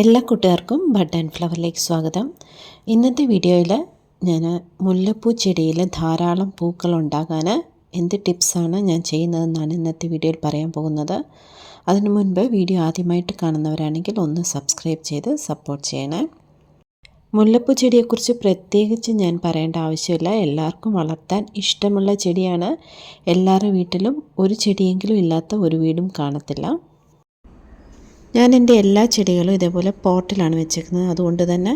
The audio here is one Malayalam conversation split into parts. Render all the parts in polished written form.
എല്ലാ കൂട്ടുകാർക്കും ബഡ് ആൻഡ് ഫ്ലവറിലേക്ക് സ്വാഗതം. ഇന്നത്തെ വീഡിയോയിൽ ഞാൻ മുല്ലപ്പൂ ചെടിയിൽ ധാരാളം പൂക്കൾ ഉണ്ടാകാൻ എന്ത് ടിപ്സാണ് ഞാൻ ചെയ്യുന്നതെന്നാണ് ഇന്നത്തെ വീഡിയോയിൽ പറയാൻ പോകുന്നത്. അതിനു മുൻപ് വീഡിയോ ആദ്യമായിട്ട് കാണുന്നവരാണെങ്കിൽ ഒന്ന് സബ്സ്ക്രൈബ് ചെയ്ത് സപ്പോർട്ട് ചെയ്യണേ. മുല്ലപ്പൂ ചെടിയെക്കുറിച്ച് പ്രത്യേകിച്ച് ഞാൻ പറയേണ്ട ആവശ്യമില്ല. എല്ലാവർക്കും വളർത്താൻ ഇഷ്ടമുള്ള ചെടിയാണ്. എല്ലാവരുടെ വീട്ടിലും ഒരു ചെടിയെങ്കിലും ഇല്ലാത്ത ഒരു വീടും കാണത്തില്ല. ഞാൻ എൻ്റെ എല്ലാ ചെടികളും ഇതേപോലെ പോട്ടിലാണ് വെച്ചേക്കുന്നത്. അതുകൊണ്ട് തന്നെ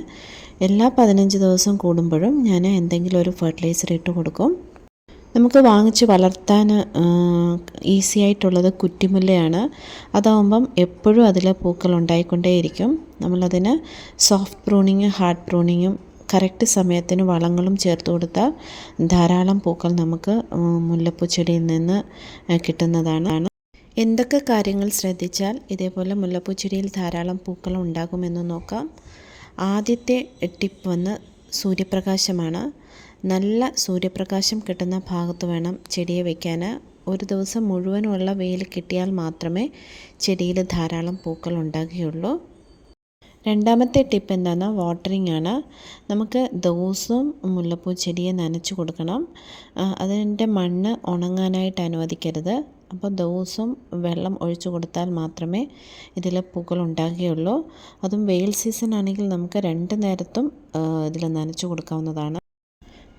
എല്ലാ 15 ദിവസം കൂടുമ്പോഴും ഞാൻ എന്തെങ്കിലും ഒരു ഫെർട്ടിലൈസർ ഇട്ട് കൊടുക്കും. നമുക്ക് വാങ്ങിച്ച് വളർത്താൻ ഈസി ആയിട്ടുള്ളത് കുറ്റിമുല്ലയാണ്. അതാവുമ്പം എപ്പോഴും അതിൽ പൂക്കൾ ഉണ്ടായിക്കൊണ്ടേയിരിക്കും. നമ്മളതിന് സോഫ്റ്റ് പ്രൂണിങ്, ഹാർഡ് പ്രൂണിങ്ങും കറക്റ്റ് സമയത്തിന് വളങ്ങളും ചേർത്ത് കൊടുത്താൽ ധാരാളം പൂക്കൾ നമുക്ക് മുല്ലപ്പൂ ചെടിയിൽ നിന്ന് കിട്ടുന്നതാണ്. എന്തൊക്കെ കാര്യങ്ങൾ ശ്രദ്ധിച്ചാൽ ഇതേപോലെ മുല്ലപ്പൂ ചെടിയിൽ ധാരാളം പൂക്കൾ ഉണ്ടാകുമെന്ന് നോക്കാം. ആദ്യത്തെ ടിപ്പ് വന്ന് സൂര്യപ്രകാശമാണ്. നല്ല സൂര്യപ്രകാശം കിട്ടുന്ന ഭാഗത്ത് വേണം ചെടിയെ വയ്ക്കാൻ. ഒരു ദിവസം മുഴുവനുള്ള വെയിൽ കിട്ടിയാൽ മാത്രമേ ചെടിയിൽ ധാരാളം പൂക്കൾ ഉണ്ടാകുകയുള്ളൂ. രണ്ടാമത്തെ ടിപ്പ് എന്താണെന്ന് വാട്ടറിംഗ് ആണ്. നമുക്ക് ദിവസവും മുല്ലപ്പൂ ചെടിയെ നനച്ചു കൊടുക്കണം. അതിൻ്റെ മണ്ണ് ഉണങ്ങാനായിട്ട് അനുവദിക്കരുത്. അപ്പോൾ ദിവസവും വെള്ളം ഒഴിച്ചു കൊടുത്താൽ മാത്രമേ ഇതിൽ പൂക്കൾ ഉണ്ടാകുകയുള്ളൂ. അതും വെയിൽ സീസൺ ആണെങ്കിൽ നമുക്ക് 2 നേരത്തും ഇതിൽ നനച്ചു കൊടുക്കാവുന്നതാണ്.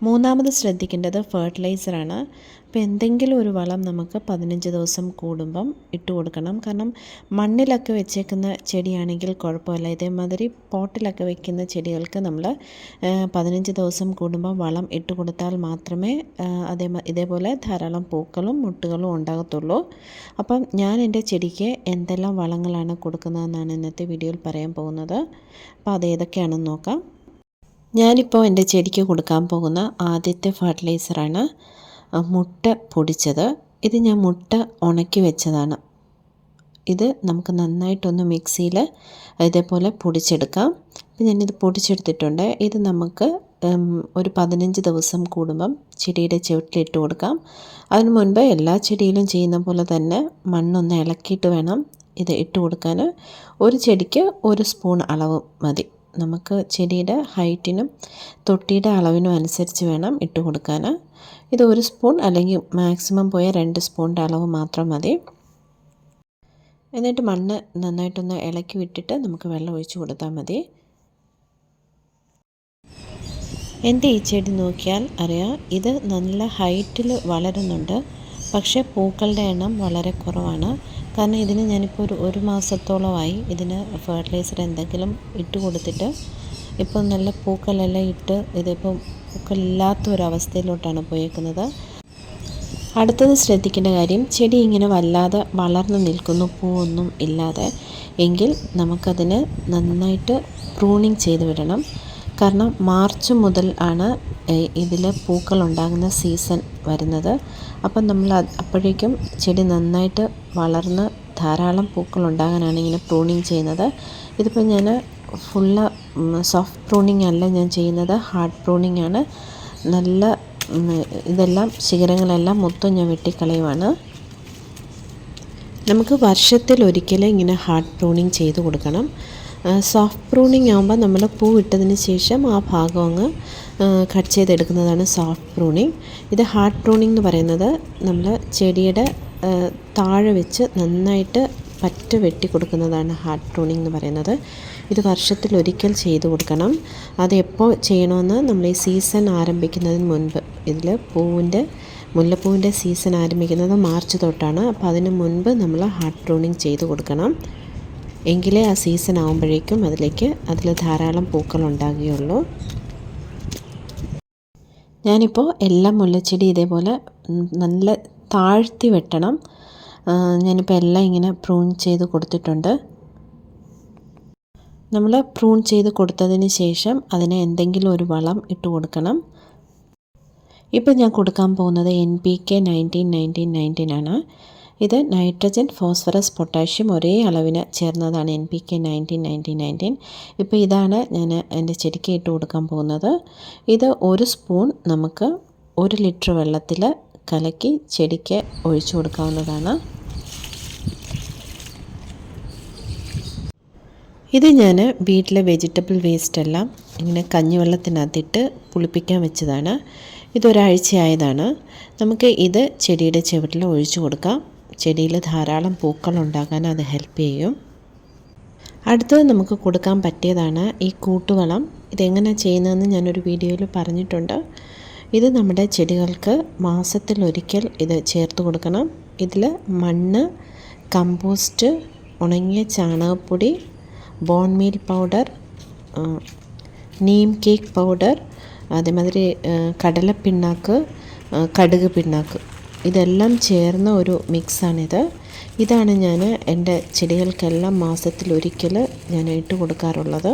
മൂന്നാമത് ശ്രദ്ധിക്കേണ്ടത് ഫെർട്ടിലൈസറാണ്. അപ്പോൾ എന്തെങ്കിലും ഒരു വളം നമുക്ക് 15 ദിവസം കൂടുമ്പം ഇട്ട് കൊടുക്കണം. കാരണം മണ്ണിലൊക്കെ വെച്ചേക്കുന്ന ചെടിയാണെങ്കിൽ കുഴപ്പമില്ല. ഇതേമാതിരി പോട്ടിലൊക്കെ വെക്കുന്ന ചെടികൾക്ക് നമ്മൾ 15 ദിവസം കൂടുമ്പം വളം ഇട്ട് കൊടുത്താൽ മാത്രമേ ഇതേപോലെ ധാരാളം പൂക്കളും മുട്ടുകളും ഉണ്ടാകത്തുള്ളൂ. അപ്പം ഞാൻ എൻ്റെ ചെടിക്ക് എന്തെല്ലാം വളങ്ങളാണ് കൊടുക്കുന്നതെന്നാണ് ഇന്നത്തെ വീഡിയോയിൽ പറയാൻ പോകുന്നത്. അപ്പോൾ അതേതൊക്കെയാണെന്ന് നോക്കാം. ഞാനിപ്പോൾ എൻ്റെ ചെടിക്ക് കൊടുക്കാൻ പോകുന്ന ആദ്യത്തെ ഫെർട്ടിലൈസറാണ് മുട്ട പൊടിച്ചത്. ഇത് ഞാൻ മുട്ട ഉണക്കി വെച്ചതാണ്. ഇത് നമുക്ക് നന്നായിട്ടൊന്ന് മിക്സിയിൽ ഇതേപോലെ പൊടിച്ചെടുക്കാം. അപ്പോൾ ഞാനിത് പൊടിച്ചെടുത്തിട്ടുണ്ട്. ഇത് നമുക്ക് ഒരു 15 ദിവസം കൂടുമ്പം ചെടിയുടെ ചുവട്ടിലിട്ട് കൊടുക്കാം. അതിന് മുൻപ് എല്ലാ ചെടിയിലും ചെയ്യുന്ന പോലെ തന്നെ മണ്ണൊന്ന് ഇളക്കിയിട്ട് വേണം ഇത് ഇട്ട് കൊടുക്കാൻ. ഒരു ചെടിക്ക് 1 സ്പൂൺ അളവ് മതി. നമുക്ക് ചെടിയുടെ ഹൈറ്റിനും തൊട്ടിയുടെ അളവിനും അനുസരിച്ച് വേണം ഇട്ട് കൊടുക്കാൻ. ഇത് 1 സ്പൂൺ അല്ലെങ്കിൽ മാക്സിമം പോയ 2 സ്പൂണിൻ്റെ അളവ് മാത്രം മതി. എന്നിട്ട് മണ്ണ് നന്നായിട്ടൊന്ന് ഇളക്കി വിട്ടിട്ട് നമുക്ക് വെള്ളം ഒഴിച്ച് കൊടുത്താൽ മതി. എൻ്റെ ഈ ചെടി നോക്കിയാൽ അറിയാം, ഇത് നല്ല ഹൈറ്റിൽ വളരുന്നുണ്ട്. പക്ഷേ പൂക്കളുടെ എണ്ണം വളരെ കുറവാണ്. കാരണം ഇതിന് ഞാനിപ്പോൾ ഒരു മാസത്തോളമായി ഇതിന് ഫെർട്ടിലൈസർ എന്തെങ്കിലും ഇട്ട് കൊടുത്തിട്ട് ഇപ്പോൾ നല്ല പൂക്കളെല്ലാം ഇട്ട് ഇതിപ്പോൾ പൂക്കളില്ലാത്തൊരവസ്ഥയിലോട്ടാണ് പോയേക്കുന്നത്. അടുത്തത് ശ്രദ്ധിക്കേണ്ട കാര്യം, ചെടി ഇങ്ങനെ വല്ലാതെ വളർന്നു നിൽക്കുന്നു, പൂവൊന്നും ഇല്ലാതെ എങ്കിൽ നമുക്കതിന് നന്നായിട്ട് പ്രൂണിങ് ചെയ്ത് വിടണം. കാരണം മാർച്ച് മുതൽ ആണ് ഇതിൽ പൂക്കൾ ഉണ്ടാകുന്ന സീസൺ വരുന്നത്. അപ്പം നമ്മൾ അപ്പോഴേക്കും ചെടി നന്നായിട്ട് വളർന്ന് ധാരാളം പൂക്കൾ ഉണ്ടാകാനാണ് ഇങ്ങനെ പ്രൂണിങ് ചെയ്യുന്നത്. ഇതിപ്പോൾ ഞാൻ ഫുള്ള് സോഫ്റ്റ് പ്രൂണിങ് അല്ല ഞാൻ ചെയ്യുന്നത്, ഹാർഡ് പ്രൂണിങ് ആണ്. നല്ല ഇതെല്ലാം ശിഖരങ്ങളെല്ലാം മൊത്തം ഞാൻ വെട്ടിക്കളയുവാണ്. നമുക്ക് വർഷത്തിലൊരിക്കൽ ഇങ്ങനെ ഹാർഡ് പ്രൂണിങ് ചെയ്ത് കൊടുക്കണം. സോഫ്റ്റ് പ്രൂണിങ് ആകുമ്പോൾ നമ്മൾ പൂ ഇട്ടതിന് ശേഷം ആ ഭാഗം അങ്ങ് കട്ട് ചെയ്തെടുക്കുന്നതാണ് സോഫ്റ്റ് പ്രൂണിങ്. ഇത് ഹാർഡ് പ്രൂണിങ് എന്ന് പറയുന്നത് നമ്മൾ ചെടിയുടെ താഴെ വെച്ച് നന്നായിട്ട് പറ്റ വെട്ടി കൊടുക്കുന്നതാണ് ഹാർഡ് പ്രൂണിങ് എന്ന് പറയുന്നത്. ഇത് വർഷത്തിലൊരിക്കൽ ചെയ്ത് കൊടുക്കണം. അത് എപ്പോൾ ചെയ്യണമെന്ന് നമ്മൾ ഈ സീസൺ ആരംഭിക്കുന്നതിന് മുൻപ്, ഇതിൽ മുല്ലപ്പൂവിൻ്റെ സീസൺ ആരംഭിക്കുന്നത് മാർച്ച് തൊട്ടാണ്. അപ്പോൾ അതിന് മുൻപ് നമ്മൾ ഹാർഡ് പ്രൂണിങ് ചെയ്ത് കൊടുക്കണം. എങ്കിലേ ആ സീസൺ ആകുമ്പോഴേക്കും അതിൽ ധാരാളം പൂക്കൾ ഉണ്ടാകുകയുള്ളൂ. ഞാനിപ്പോൾ എല്ലാ മുല്ലച്ചെടി ഇതേപോലെ നല്ല താഴ്ത്തി വെട്ടണം. ഞാനിപ്പോൾ എല്ലാം ഇങ്ങനെ പ്രൂൺ ചെയ്ത് കൊടുത്തിട്ടുണ്ട്. നമ്മൾ പ്രൂൺ ചെയ്ത് കൊടുത്തതിന് ശേഷം അതിന് എന്തെങ്കിലും ഒരു വളം ഇട്ട് കൊടുക്കണം. ഇപ്പോൾ ഞാൻ കൊടുക്കാൻ പോകുന്നത് NPK 19-19-19 ആണ്. ഇത് നൈട്രജൻ, ഫോസ്ഫറസ്, പൊട്ടാഷ്യം ഒരേ അളവിന് ചേർന്നതാണ് NPK 19-19-19. ഇപ്പോൾ ഇതാണ് ഞാൻ എൻ്റെ ചെടിക്ക് ഇട്ട് കൊടുക്കാൻ പോകുന്നത്. ഇത് 1 സ്പൂൺ നമുക്ക് 1 ലിറ്റർ വെള്ളത്തിൽ കലക്കി ചെടിക്ക് ഒഴിച്ചു കൊടുക്കാവുന്നതാണ്. ഇത് ഞാൻ വീട്ടിലെ വെജിറ്റബിൾ വേസ്റ്റ് എല്ലാം ഇങ്ങനെ കഞ്ഞിവെള്ളത്തിനകത്തിട്ട് പുളിപ്പിക്കാൻ വെച്ചതാണ്. ഇതൊരാഴ്ചയായതാണ്. നമുക്ക് ഇത് ചെടിയുടെ ചുവട്ടിൽ ഒഴിച്ചു കൊടുക്കാം. ചെടിയിൽ ധാരാളം പൂക്കൾ ഉണ്ടാകാൻ അത് ഹെൽപ്പ് ചെയ്യും. അടുത്തത് നമുക്ക് കൊടുക്കാൻ പറ്റിയതാണ് ഈ കൂട്ടുവളം. ഇതെങ്ങനെ ചെയ്യുന്നതെന്ന് ഞാനൊരു വീഡിയോയിൽ പറഞ്ഞിട്ടുണ്ട്. ഇത് നമ്മുടെ ചെടികൾക്ക് മാസത്തിലൊരിക്കൽ ഇത് ചേർത്ത് കൊടുക്കണം. ഇതിൽ മണ്ണ്, കമ്പോസ്റ്റ്, ഉണങ്ങിയ ചാണകപ്പൊടി, bone meal powder, neem cake powder, അതേമാതിരി കടലപ്പിണ്ണാക്ക്, കടുക് പിണ്ണാക്ക്, ഇതെല്ലാം ചേർന്ന ഒരു മിക്സാണിത്. ഇതാണ് ഞാൻ എൻ്റെ ചെടികൾക്കെല്ലാം മാസത്തിലൊരിക്കൽ ഞാൻ ഇട്ട് കൊടുക്കാറുള്ളത്.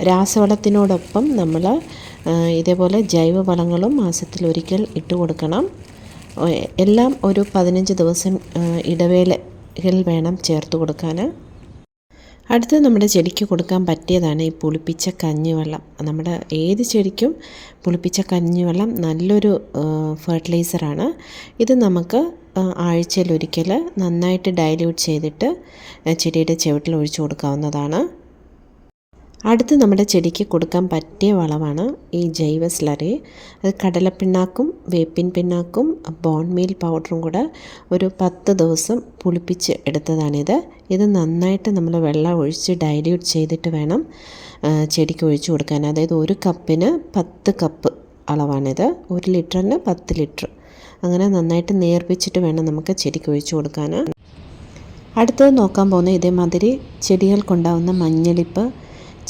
രാസവളത്തിനോടൊപ്പം നമ്മൾ ഇതേപോലെ ജൈവവളങ്ങളും മാസത്തിലൊരിക്കൽ ഇട്ട് കൊടുക്കണം. എല്ലാം ഒരു 15 ദിവസം ഇടവേളയിൽ വേണം ചേർത്ത് കൊടുക്കാൻ. അടുത്ത് നമ്മുടെ ചെടിക്ക് കൊടുക്കാൻ പറ്റിയതാണ് ഈ പുളിപ്പിച്ച കഞ്ഞിവെള്ളം. നമ്മുടെ ഏത് ചെടിക്കും പുളിപ്പിച്ച കഞ്ഞിവെള്ളം നല്ലൊരു ഫെർട്ടിലൈസറാണ്. ഇത് നമുക്ക് ആഴ്ചയിലൊരിക്കൽ നന്നായിട്ട് ഡൈല്യൂട്ട് ചെയ്തിട്ട് ചെടിയുടെ ചുവട്ടിൽ ഒഴിച്ചു കൊടുക്കാവുന്നതാണ്. അടുത്ത് നമ്മുടെ ചെടിക്ക് കൊടുക്കാൻ പറ്റിയ വളമാണ് ഈ ജൈവ സ്ലറി. അത് കടലപ്പിണ്ണാക്കും വേപ്പിൻ പിണ്ണാക്കും ബോൺ മീൽ പൗഡറും കൂടെ ഒരു 10 ദിവസം പുളിപ്പിച്ച് എടുത്തതാണിത്. ഇത് നന്നായിട്ട് നമ്മൾ വെള്ളം ഒഴിച്ച് ഡൈല്യൂട്ട് ചെയ്തിട്ട് വേണം ചെടിക്ക് ഒഴിച്ചു കൊടുക്കാൻ. അതായത് 1 കപ്പിന് 10 കപ്പ് അളവാണിത്. 1 ലിറ്ററിന് 10 ലിറ്റർ. അങ്ങനെ നന്നായിട്ട് നേർപ്പിച്ചിട്ട് വേണം നമുക്ക് ചെടിക്ക് ഒഴിച്ചു കൊടുക്കാൻ. അടുത്തത് നോക്കാൻ പോകുന്നത് ഇതേമാതിരി ചെടികൾക്കുണ്ടാകുന്ന മഞ്ഞളിപ്പ്,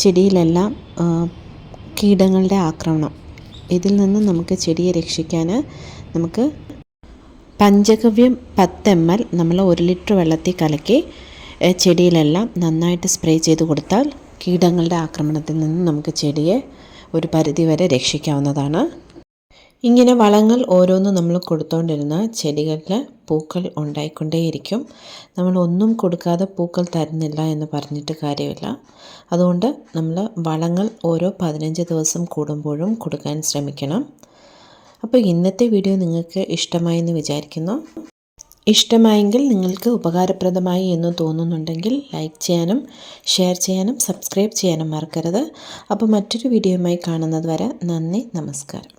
ചെടിയിലെല്ലാം കീടങ്ങളുടെ ആക്രമണം, ഇതിൽ നിന്ന് നമുക്ക് ചെടിയെ രക്ഷിക്കാൻ നമുക്ക് പഞ്ചഗവ്യം 10 ml നമ്മൾ 1 ലിറ്റർ വെള്ളത്തിൽ കലക്കി ചെടിയിലെല്ലാം നന്നായിട്ട് സ്പ്രേ ചെയ്ത് കൊടുത്താൽ കീടങ്ങളുടെ ആക്രമണത്തിൽ നിന്ന് നമുക്ക് ചെടിയെ ഒരു പരിധിവരെ രക്ഷിക്കാവുന്നതാണ്. ഇങ്ങനെ വളങ്ങൾ ഓരോന്നും നമ്മൾ കൊടുത്തുകൊണ്ടിരുന്ന ചെടികളിൽ പൂക്കൾ ഉണ്ടായിക്കൊണ്ടേയിരിക്കും. നമ്മൾ ഒന്നും കൊടുക്കാതെ പൂക്കൾ തരുന്നില്ല എന്ന് പറഞ്ഞിട്ട് കാര്യമില്ല. അതുകൊണ്ട് നമ്മൾ വളങ്ങൾ ഓരോ 15 ദിവസം കൂടുമ്പോഴും കൊടുക്കാൻ ശ്രമിക്കണം. അപ്പോൾ ഇന്നത്തെ വീഡിയോ നിങ്ങൾക്ക് ഇഷ്ടമായെന്ന് വിചാരിക്കുന്നു. ഇഷ്ടമായെങ്കിൽ നിങ്ങൾക്ക് ഉപകാരപ്രദമായി എന്ന് തോന്നുന്നുണ്ടെങ്കിൽ ലൈക്ക് ചെയ്യാനും ഷെയർ ചെയ്യാനും സബ്സ്ക്രൈബ് ചെയ്യാനും മറക്കരുത്. അപ്പോൾ മറ്റൊരു വീഡിയോയുമായി കാണുന്നത് വരെ നന്ദി, നമസ്കാരം.